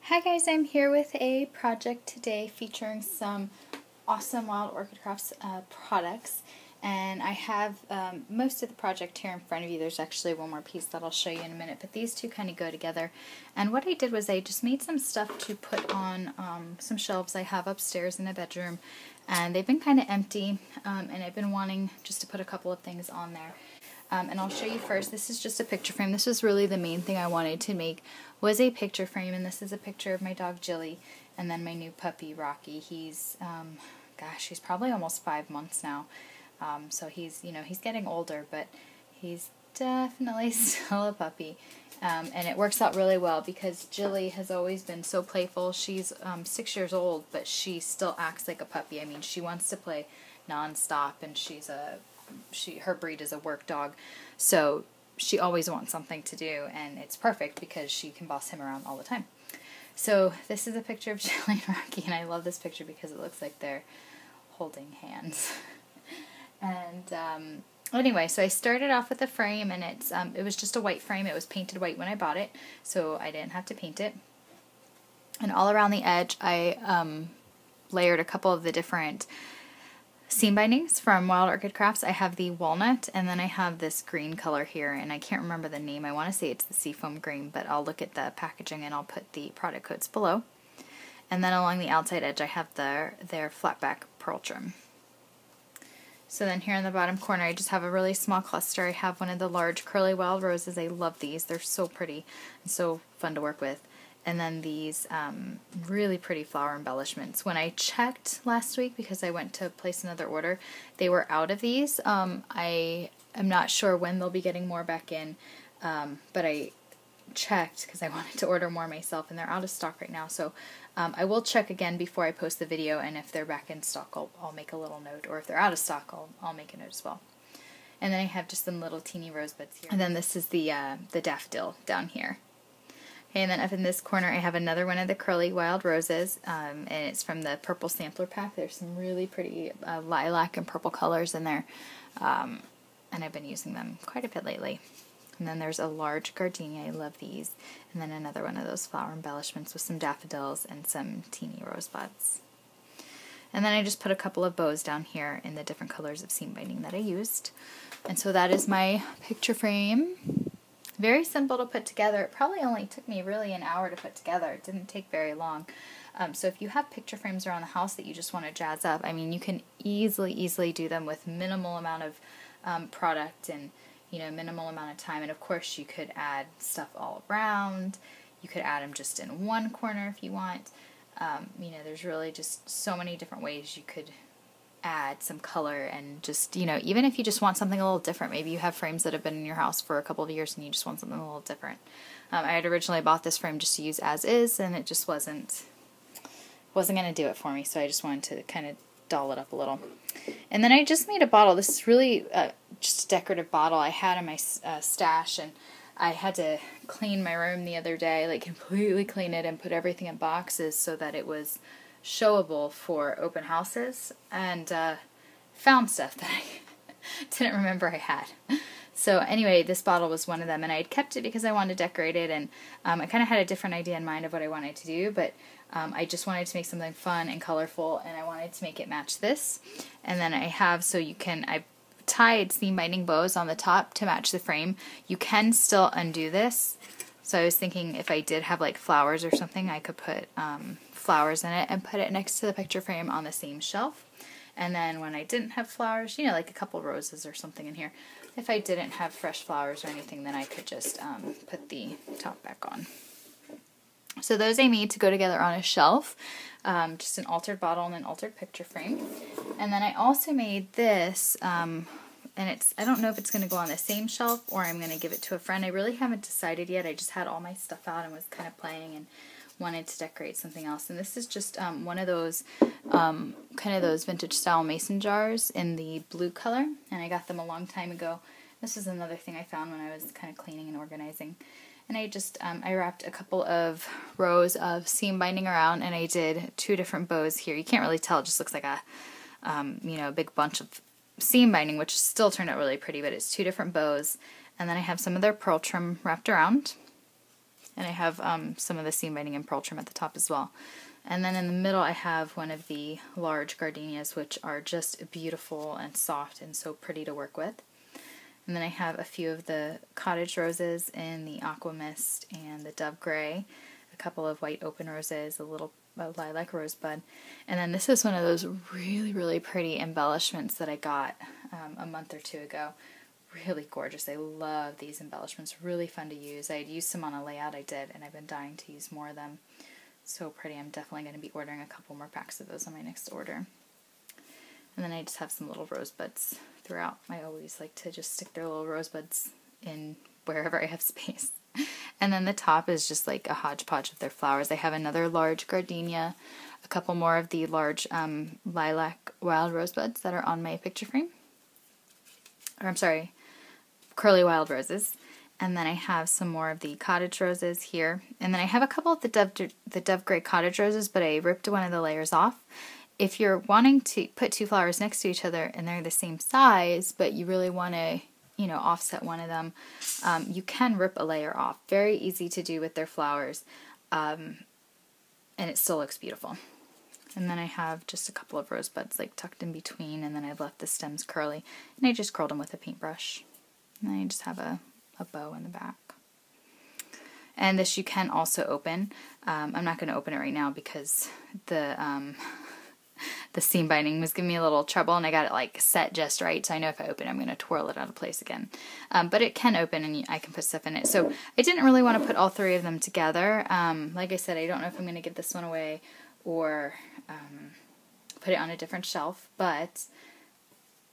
Hi guys, I'm here with a project today featuring some awesome Wild Orchid Crafts products, and I have most of the project here in front of you. There's actually one more piece that I'll show you in a minute, but these two kind of go together. And what I did was I just made some stuff to put on some shelves I have upstairs in a bedroom, and they've been kind of empty, and I've been wanting just to put a couple of things on there. And I'll show you first. This is just a picture frame. This was really the main thing I wanted to make, was a picture frame, and this is a picture of my dog Jilly, and then my new puppy Rocky. He's, gosh, he's probably almost 5 months now, so he's getting older, but he's definitely still a puppy, and it works out really well because Jilly has always been so playful. She's 6 years old, but she still acts like a puppy. I mean, she wants to play non-stop, and her breed is a work dog, so she always wants something to do, and it's perfect because she can boss him around all the time. So this is a picture of Jilly and Rocky, and I love this picture because it looks like they're holding hands. And anyway, so I started off with a frame, and it was just a white frame. It was painted white when I bought it, so I didn't have to paint it. And all around the edge, I layered a couple of the different seam bindings from Wild Orchid Crafts. I have the Walnut, and then I have this green color here, and I can't remember the name. I want to say it's the Seafoam Green, but I'll look at the packaging and I'll put the product codes below. And then along the outside edge I have their flatback pearl trim. So then here in the bottom corner I just have a really small cluster. I have one of the large curly wild roses. I love these. They're so pretty and so fun to work with. And then these really pretty flower embellishments. When I checked last week, because I went to place another order, they were out of these. I am not sure when they'll be getting more back in, but I checked because I wanted to order more myself, and they're out of stock right now. So I will check again before I post the video, and if they're back in stock, I'll make a little note, or if they're out of stock, I'll make a note as well. And then I have just some little teeny rosebuds here. And then this is the daffodil down here. And then up in this corner I have another one of the curly wild roses, and it's from the purple sampler pack. There's some really pretty lilac and purple colors in there, and I've been using them quite a bit lately. And then there's a large gardenia. I love these. And then another one of those flower embellishments with some daffodils and some teeny rosebuds. And then I just put a couple of bows down here in the different colors of seam binding that I used. And so that is my picture frame. Very simple to put together. It probably only took me really an hour to put together. It didn't take very long. So if you have picture frames around the house that you just want to jazz up, I mean, you can easily do them with minimal amount of product and minimal amount of time. And of course you could add stuff all around. You could add them just in one corner if you want. There's really just so many different ways you could add some color, and just, even if you just want something a little different. Maybe you have frames that have been in your house for a couple of years and you just want something a little different. I had originally bought this frame just to use as is, and it just wasn't going to do it for me, so I just wanted to kind of doll it up a little. And then I just made a bottle. This is really just a decorative bottle I had in my stash, and I had to clean my room the other day, like completely clean it and put everything in boxes so that it was showable for open houses, and found stuff that I didn't remember I had. So anyway, this bottle was one of them, and I had kept it because I wanted to decorate it, and I kind of had a different idea in mind of what I wanted to do, but I just wanted to make something fun and colorful, and I wanted to make it match this. And then I tied seam binding bows on the top to match the frame. You can still undo this. So I was thinking if I did have like flowers or something, I could put flowers in it and put it next to the picture frame on the same shelf. And then when I didn't have flowers, like a couple roses or something in here, if I didn't have fresh flowers or anything, then I could just put the top back on. So those I made to go together on a shelf, just an altered bottle and an altered picture frame. And then I also made this, and I don't know if it's going to go on the same shelf or I'm going to give it to a friend. I really haven't decided yet. I just had all my stuff out and was kind of playing and wanted to decorate something else. And this is just one of those kind of those vintage style mason jars in the blue color, and I got them a long time ago. This is another thing I found when I was kind of cleaning and organizing. And I just I wrapped a couple of rows of seam binding around, and I did 2 different bows here. You can't really tell, it just looks like a a big bunch of seam binding, which still turned out really pretty, but it's 2 different bows. And then I have some of their pearl trim wrapped around. And I have some of the seam binding and pearl trim at the top as well. And then in the middle I have one of the large gardenias, which are just beautiful and soft and so pretty to work with. And then I have a few of the cottage roses in the aqua mist and the dove gray, a couple of white open roses, a little lilac rosebud. And then this is one of those really, really pretty embellishments that I got a month or two ago. Really gorgeous. I love these embellishments. Really fun to use. I had used some on a layout I did, and I've been dying to use more of them. So pretty. I'm definitely going to be ordering a couple more packs of those on my next order. And then I just have some little rosebuds throughout. I always like to just stick their little rosebuds in wherever I have space. And then the top is just like a hodgepodge of their flowers. I have another large gardenia, a couple more of the large lilac wild rosebuds that are on my picture frame. Or I'm sorry, curly wild roses. And then I have some more of the cottage roses here. And then I have a couple of the dove gray cottage roses, but I ripped one of the layers off. If you're wanting to put two flowers next to each other and they're the same size, but you really want to, you know, offset one of them, you can rip a layer off. Very easy to do with their flowers, and it still looks beautiful. And then I have just a couple of rosebuds like tucked in between, and then I've left the stems curly, and I just curled them with a paintbrush. And then I just have a bow in the back. And this you can also open. I'm not going to open it right now because the seam binding was giving me a little trouble, and I got it like set just right, so I know if I open it I'm going to twirl it out of place again. But it can open, and I can put stuff in it. So I didn't really want to put all three of them together. Like I said, I don't know if I'm going to give this one away or put it on a different shelf, but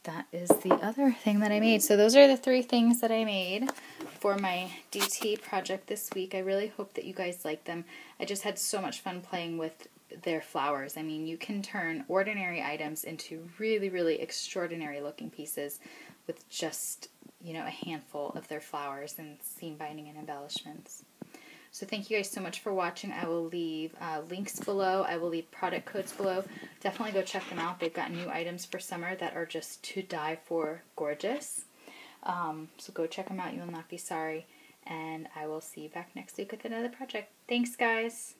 that is the other thing that I made. So those are the three things that I made for my DT project this week. I really hope that you guys like them. I just had so much fun playing with their flowers. I mean, you can turn ordinary items into really, really extraordinary looking pieces with just, you know, a handful of their flowers and seam binding and embellishments. So thank you guys so much for watching. I will leave links below. I will leave product codes below. Definitely go check them out. They've got new items for summer that are just to die for gorgeous. So go check them out. You will not be sorry. And I will see you back next week with another project. Thanks, guys.